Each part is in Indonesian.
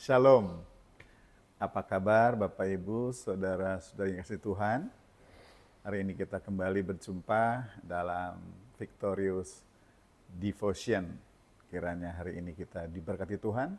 Shalom. Apa kabar Bapak Ibu, saudara-saudari yang kasih Tuhan? Hari ini kita kembali berjumpa dalam Victorious Devotion. Kiranya hari ini kita diberkati Tuhan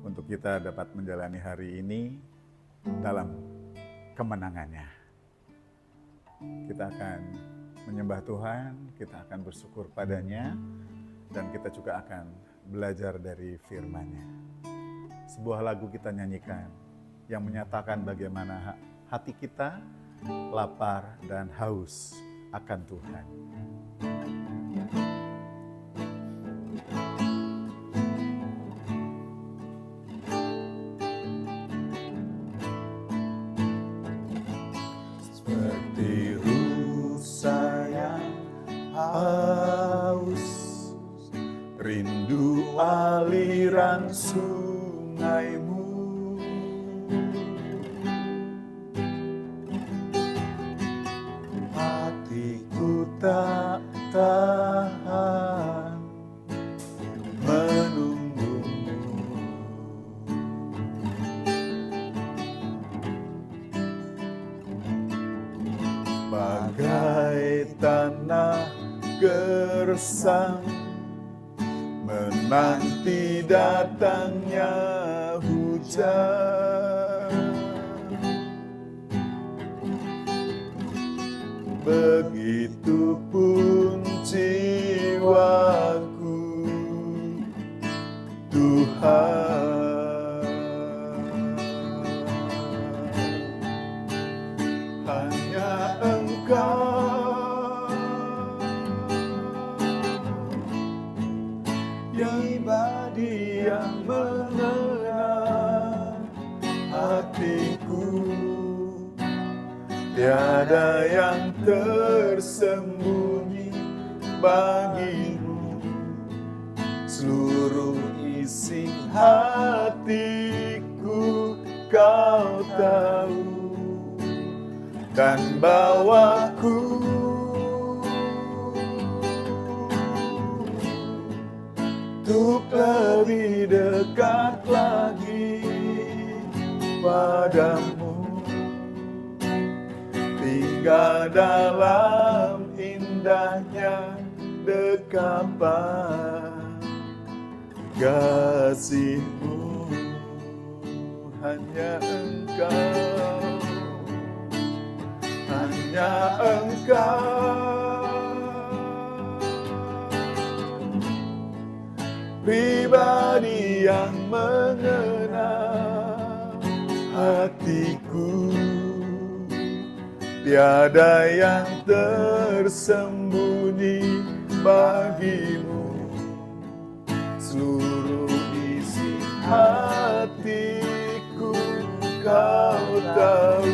untuk kita dapat menjalani hari ini dalam kemenangannya. Kita akan menyembah Tuhan, kita akan bersyukur padanya, dan kita juga akan belajar dari firman-Nya. Sebuah lagu kita nyanyikan yang menyatakan bagaimana hati kita lapar dan haus akan Tuhan. Seperti rusa yang haus, rindu aliran sungaimu. Hatiku tak tahan menunggumu. Bagai tanah gersang menanti datangnya hujan, begitupun jiwaku, Tuhan. Hanya Engkau pribadi yang mengenal hatiku, tiada yang tersembunyi bagimu. Seluruh isi hatiku Kau tahu, dan bawaku untuk lebih dekat lagi padamu, tinggal dalam indahnya dekapan kasih-Mu. Hanya Engkau, hanya Engkau, pribadi yang mengenal hatiku, tiada yang tersembunyi bagimu. Seluruh isi hatiku Kau tahu,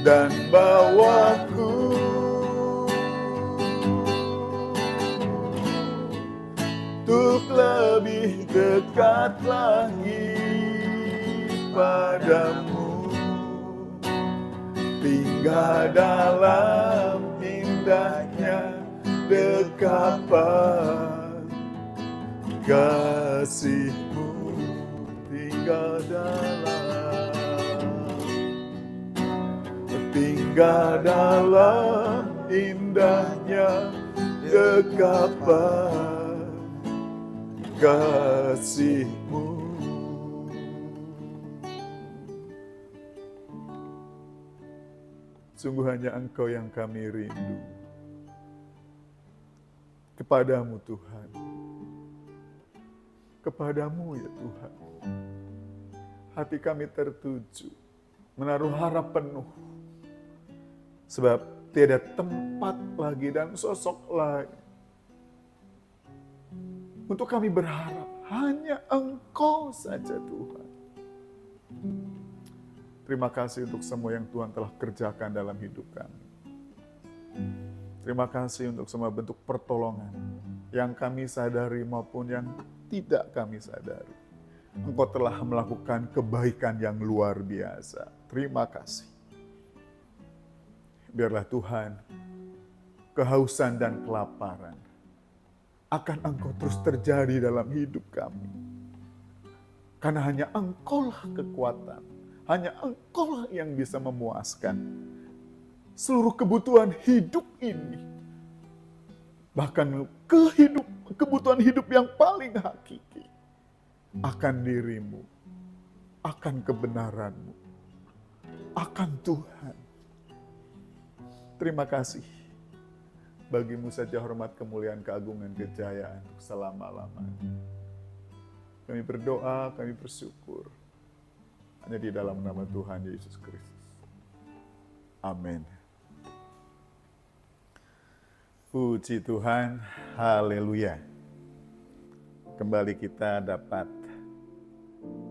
dan bawaku untuk lebih dekat lagi padamu, tinggal dalam indahnya dekapan kasih-Mu, tinggal dalam indahnya dekapan kasih-Mu. Sungguh hanya Engkau yang kami rindu. Kepadamu Tuhan, kepadamu ya Tuhan, hati kami tertuju, menaruh harap penuh, sebab tiada tempat lagi dan sosok lain untuk kami berharap, hanya Engkau saja Tuhan. Terima kasih untuk semua yang Tuhan telah kerjakan dalam hidup kami. Terima kasih untuk semua bentuk pertolongan yang kami sadari maupun yang tidak kami sadari. Engkau telah melakukan kebaikan yang luar biasa. Terima kasih. Biarlah Tuhan, kehausan dan kelaparan akan Engkau terus terjadi dalam hidup kami. Karena hanya Engkaulah kekuatan, hanya Engkaulah yang bisa memuaskan seluruh kebutuhan hidup ini. Bahkan kebutuhan hidup yang paling hakiki akan dirimu, akan kebenaranmu, akan Tuhan. Terima kasih. Bagimu saja hormat, kemuliaan, keagungan, kejayaan selama-lamanya. Kami berdoa, kami bersyukur. Hanya di dalam nama Tuhan Yesus Kristus. Amin. Puji Tuhan, haleluya. Kembali kita dapat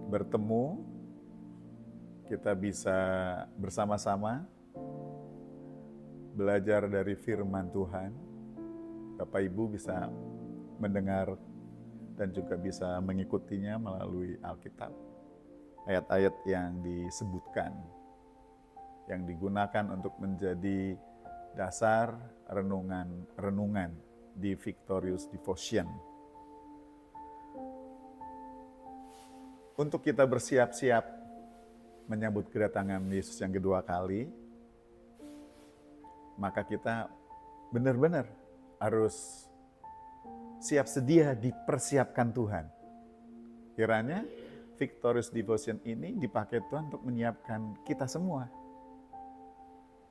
bertemu, kita bisa bersama-sama belajar dari firman Tuhan. Bapak Ibu bisa mendengar dan juga bisa mengikutinya melalui Alkitab. Ayat-ayat yang disebutkan, yang digunakan untuk menjadi dasar renungan di Victorious Devotion. Untuk kita bersiap-siap menyambut kedatangan Yesus yang kedua kali, maka kita benar-benar harus siap sedia dipersiapkan Tuhan. Kiranya Victorious Devotion ini dipakai Tuhan untuk menyiapkan kita semua.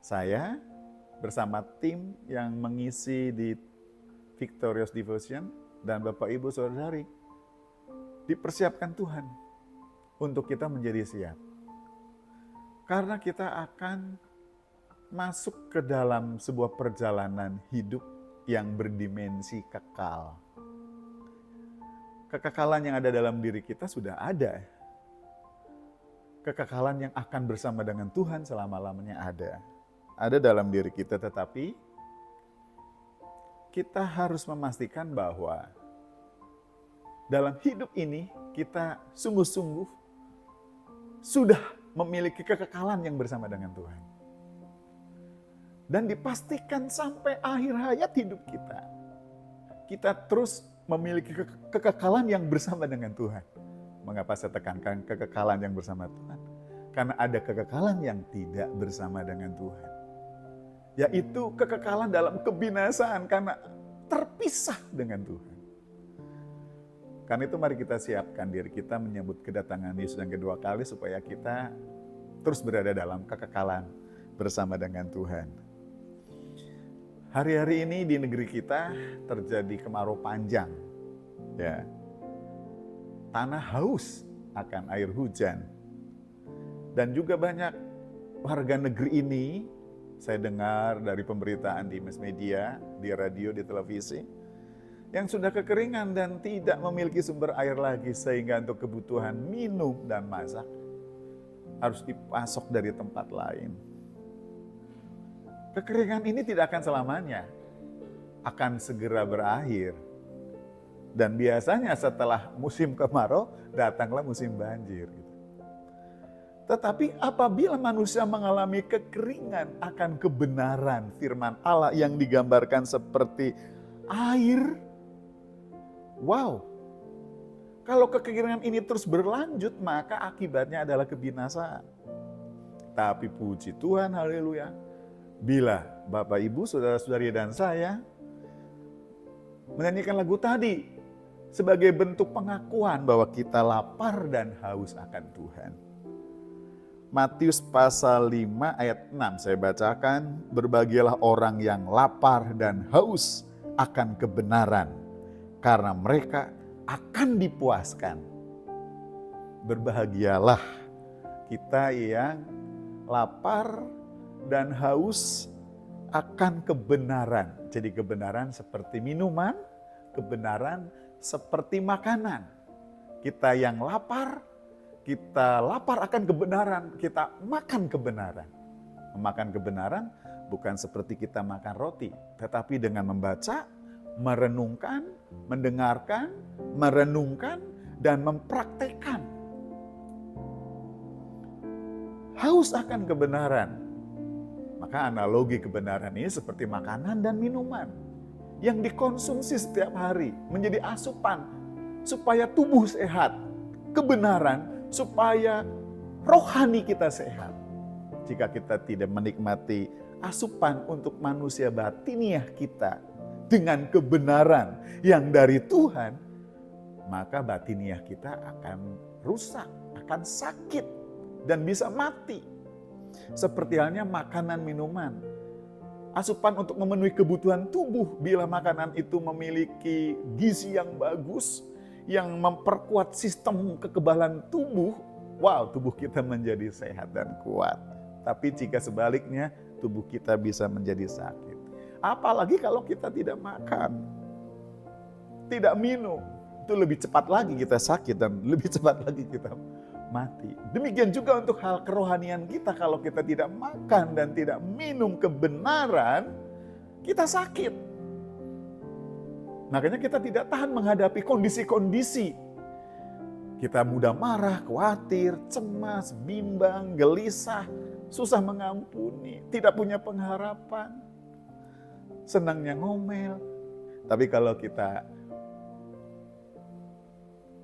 Saya bersama tim yang mengisi di Victorious Devotion dan Bapak Ibu Saudari dipersiapkan Tuhan untuk kita menjadi siap. Karena kita akan masuk ke dalam sebuah perjalanan hidup yang berdimensi kekal. Kekekalan yang ada dalam diri kita sudah ada. Kekekalan yang akan bersama dengan Tuhan selama-lamanya ada. Ada dalam diri kita, tetapi kita harus memastikan bahwa dalam hidup ini kita sungguh-sungguh sudah memiliki kekekalan yang bersama dengan Tuhan. Dan dipastikan sampai akhir hayat hidup kita, kita terus memiliki kekekalan yang bersama dengan Tuhan. Mengapa saya tekankan kekekalan yang bersama Tuhan? Karena ada kekekalan yang tidak bersama dengan Tuhan. Yaitu kekekalan dalam kebinasaan karena terpisah dengan Tuhan. Karena itu mari kita siapkan diri kita menyambut kedatangan Yesus yang kedua kali supaya kita terus berada dalam kekekalan bersama dengan Tuhan. Hari-hari ini di negeri kita terjadi kemarau panjang. Ya. Tanah haus akan air hujan. Dan juga banyak warga negeri ini, saya dengar dari pemberitaan di mass media, di radio, di televisi, yang sudah kekeringan dan tidak memiliki sumber air lagi sehingga untuk kebutuhan minum dan masak harus dipasok dari tempat lain. Kekeringan ini tidak akan selamanya, akan segera berakhir. Dan biasanya setelah musim kemarau, datanglah musim banjir. Tetapi apabila manusia mengalami kekeringan akan kebenaran firman Allah yang digambarkan seperti air, wow, kalau kekeringan ini terus berlanjut, maka akibatnya adalah kebinasaan. Tapi puji Tuhan, haleluya, bila Bapak, Ibu, Saudara-saudari dan saya menyanyikan lagu tadi sebagai bentuk pengakuan bahwa kita lapar dan haus akan Tuhan. Matius pasal 5 ayat 6 saya bacakan, berbahagialah orang yang lapar dan haus akan kebenaran, karena mereka akan dipuaskan. Berbahagialah kita yang lapar dan haus akan kebenaran. Jadi kebenaran seperti minuman, kebenaran seperti makanan. Kita yang lapar, kita lapar akan kebenaran, kita makan kebenaran. Memakan kebenaran bukan seperti kita makan roti, tetapi dengan membaca, merenungkan, mendengarkan, merenungkan, dan mempraktekkan. Haus akan kebenaran. Maka analogi kebenaran ini seperti makanan dan minuman yang dikonsumsi setiap hari menjadi asupan supaya tubuh sehat. kebenaran supaya rohani kita sehat. Jika kita tidak menikmati asupan untuk manusia batiniah kita dengan kebenaran yang dari Tuhan, maka batiniah kita akan rusak, akan sakit, dan bisa mati. Seperti halnya makanan minuman. Asupan untuk memenuhi kebutuhan tubuh, bila makanan itu memiliki gizi yang bagus, yang memperkuat sistem kekebalan tubuh, wow, tubuh kita menjadi sehat dan kuat. Tapi jika sebaliknya, tubuh kita bisa menjadi sakit. Apalagi kalau kita tidak makan, tidak minum, itu lebih cepat lagi kita sakit dan lebih cepat lagi kita mati. Demikian juga untuk hal kerohanian kita, kalau kita tidak makan dan tidak minum kebenaran, kita sakit. Makanya kita tidak tahan menghadapi kondisi-kondisi. Kita mudah marah, khawatir, cemas, bimbang, gelisah, susah mengampuni, tidak punya pengharapan, senangnya ngomel. Tapi kalau kita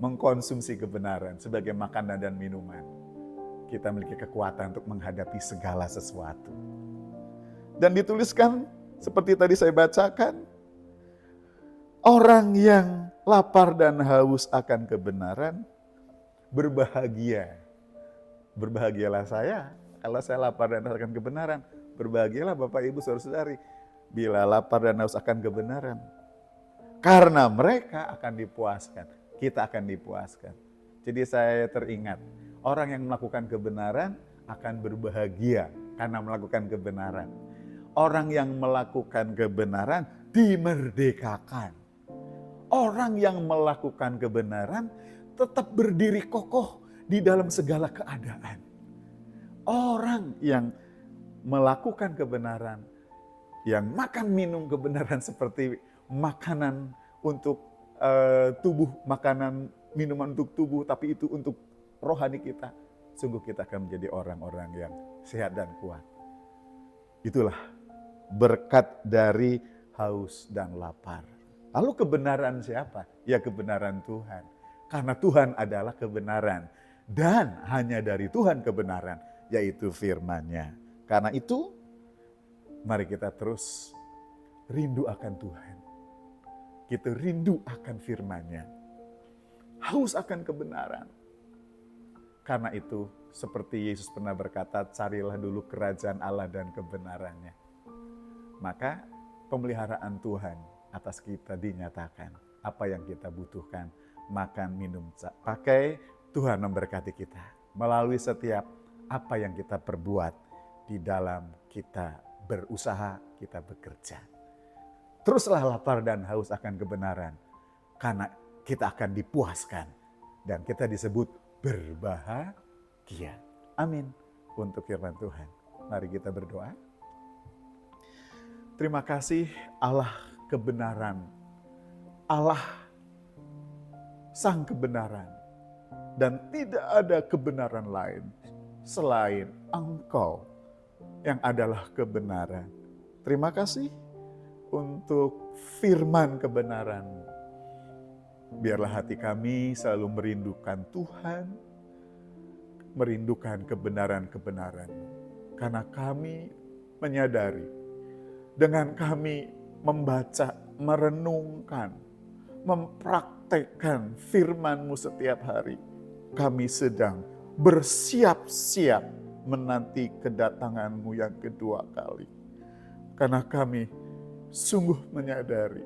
mengkonsumsi kebenaran sebagai makanan dan minuman, kita memiliki kekuatan untuk menghadapi segala sesuatu. Dan dituliskan seperti tadi saya bacakan, orang yang lapar dan haus akan kebenaran berbahagia. Berbahagialah saya kalau saya lapar dan haus akan kebenaran. Berbahagialah Bapak Ibu Saudara-saudari bila lapar dan haus akan kebenaran. Karena mereka akan dipuaskan. Kita akan dipuaskan. Jadi saya teringat, orang yang melakukan kebenaran akan berbahagia karena melakukan kebenaran. Orang yang melakukan kebenaran dimerdekakan. Orang yang melakukan kebenaran tetap berdiri kokoh di dalam segala keadaan. Orang yang melakukan kebenaran, yang makan minum kebenaran seperti makanan untuk tubuh, makanan minuman untuk tubuh, tapi itu untuk rohani kita, sungguh kita akan menjadi orang-orang yang sehat dan kuat. Itulah berkat dari haus dan lapar. Lalu kebenaran siapa? Ya kebenaran Tuhan. Karena Tuhan adalah kebenaran. Dan hanya dari Tuhan kebenaran, yaitu firman-Nya. Karena itu, mari kita terus rindu akan Tuhan. Kita rindu akan firman-Nya. Haus akan kebenaran. Karena itu, seperti Yesus pernah berkata, carilah dulu kerajaan Allah dan kebenaran-Nya. Maka pemeliharaan Tuhan atas kita dinyatakan. Apa yang kita butuhkan, makan, minum, pakai, Tuhan memberkati kita. Melalui setiap apa yang kita perbuat di dalam kita berusaha, kita bekerja. Teruslah lapar dan haus akan kebenaran, karena kita akan dipuaskan dan kita disebut berbahagia. Amin. Untuk firman Tuhan. Mari kita berdoa. Terima kasih Allah kebenaran, Allah sang kebenaran, dan tidak ada kebenaran lain selain Engkau yang adalah kebenaran. Terima kasih untuk firman kebenaran-Mu. Biarlah hati kami selalu merindukan Tuhan, merindukan kebenaran-kebenaran-Mu. Karena kami menyadari, dengan kami membaca, merenungkan, mempraktekkan firman-Mu setiap hari, kami sedang bersiap-siap menanti kedatangan-Mu yang kedua kali. Karena kami sungguh menyadari,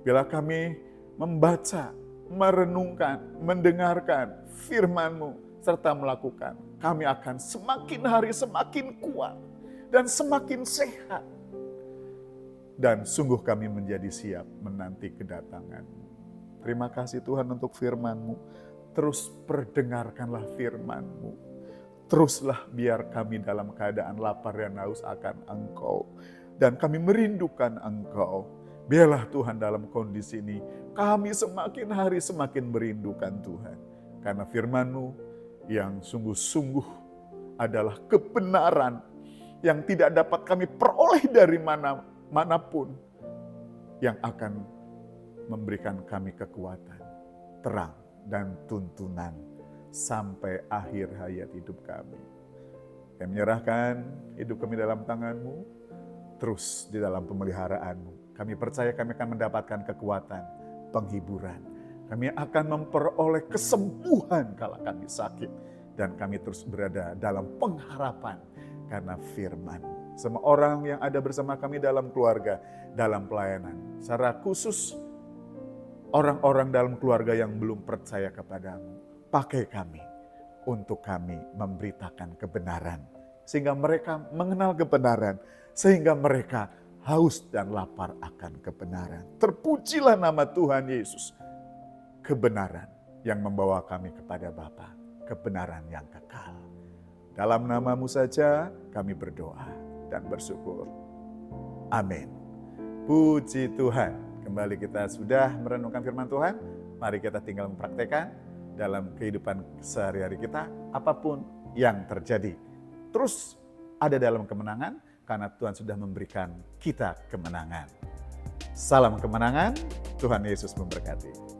bila kami membaca, merenungkan, mendengarkan firman-Mu, serta melakukan, kami akan semakin hari semakin kuat dan semakin sehat. Dan sungguh kami menjadi siap menanti kedatangan-Mu. Terima kasih Tuhan untuk firman-Mu. Terus perdengarkanlah firman-Mu. Teruslah biar kami dalam keadaan lapar dan haus akan Engkau. Dan kami merindukan Engkau. Biarlah Tuhan dalam kondisi ini, kami semakin hari semakin merindukan Tuhan. Karena firman-Mu yang sungguh-sungguh adalah kebenaran yang tidak dapat kami peroleh dari manapun, yang akan memberikan kami kekuatan, terang, dan tuntunan sampai akhir hayat hidup kami. Kami menyerahkan hidup kami dalam tangan-Mu, terus di dalam pemeliharaan-Mu. Kami percaya kami akan mendapatkan kekuatan, penghiburan. Kami akan memperoleh kesembuhan kalau kami sakit. Dan kami terus berada dalam pengharapan karena firman. Semua orang yang ada bersama kami dalam keluarga, dalam pelayanan. Secara khusus orang-orang dalam keluarga yang belum percaya kepadamu. Pakai kami untuk kami memberitakan kebenaran. Sehingga mereka mengenal kebenaran. Sehingga mereka haus dan lapar akan kebenaran. Terpujilah nama Tuhan Yesus. Kebenaran yang membawa kami kepada Bapa. Kebenaran yang kekal. Dalam nama-Mu saja kami berdoa dan bersyukur. Amin. Puji Tuhan. Kembali kita sudah merenungkan firman Tuhan. Mari kita tinggal mempraktekkan dalam kehidupan sehari-hari kita. Apapun yang terjadi. Terus ada dalam kemenangan karena Tuhan sudah memberikan kita kemenangan. Salam kemenangan. Tuhan Yesus memberkati.